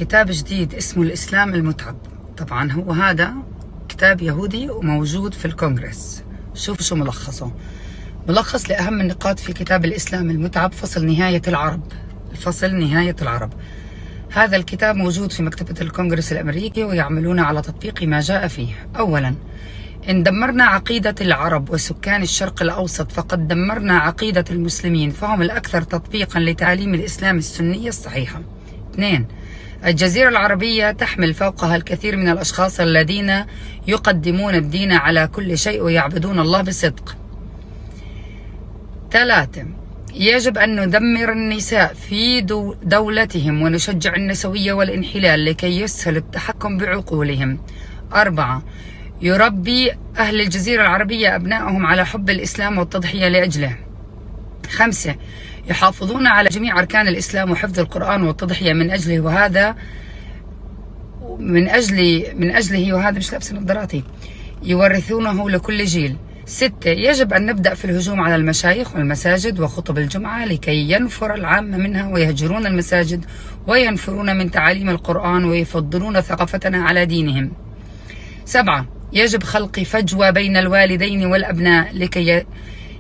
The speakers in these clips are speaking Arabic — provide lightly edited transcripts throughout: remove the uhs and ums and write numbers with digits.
كتاب جديد اسمه الإسلام المتعب. طبعا هو هذا كتاب يهودي وموجود في الكونغرس. شوف شو ملخصه. ملخص لأهم النقاط في كتاب الإسلام المتعب، فصل نهاية العرب. الفصل نهاية العرب. هذا الكتاب موجود في مكتبة الكونغرس الأمريكي ويعملون على تطبيق ما جاء فيه. أولا، إن دمرنا عقيدة العرب وسكان الشرق الأوسط فقد دمرنا عقيدة المسلمين، فهم الأكثر تطبيقا لتعاليم الإسلام السنية الصحيحة. 2. الجزيرة العربية تحمل فوقها الكثير من الأشخاص الذين يقدمون الدين على كل شيء ويعبدون الله بصدق. 3. يجب أن ندمر النساء في دولتهم ونشجع النسوية والانحلال لكي يسهل التحكم بعقولهم. 4. يربي أهل الجزيرة العربية أبنائهم على حب الإسلام والتضحية لأجله. 5. يحافظون على جميع أركان الإسلام وحفظ القرآن والتضحية من أجله، وهذا من أجله وهذا مش لابس نظاراتي يورثونه لكل جيل. 6. يجب أن نبدأ في الهجوم على المشايخ والمساجد وخطب الجمعة لكي ينفر العامة منها ويهجرون المساجد وينفرون من تعاليم القرآن ويفضلون ثقافتنا على دينهم. 7. يجب خلق فجوة بين الوالدين والأبناء لكي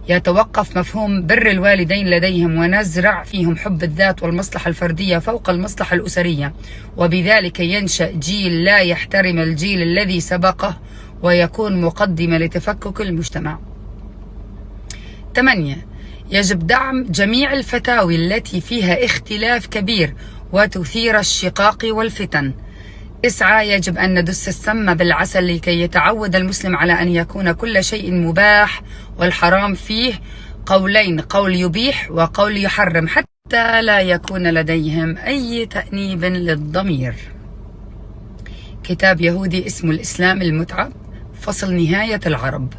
يتوقف مفهوم بر الوالدين لديهم ونزرع فيهم حب الذات والمصلحة الفردية فوق المصلحة الأسرية، وبذلك ينشأ جيل لا يحترم الجيل الذي سبقه ويكون مقدمة لتفكك المجتمع. 8. يجب دعم جميع الفتاوي التي فيها اختلاف كبير وتثير الشقاق والفتن. 9. يجب أن ندس السم بالعسل لكي يتعود المسلم على أن يكون كل شيء مباح والحرام فيه قولين، قول يبيح وقول يحرم، حتى لا يكون لديهم أي تأنيب للضمير. كتاب يهودي اسمه الإسلام المتعب، فصل نهاية العرب.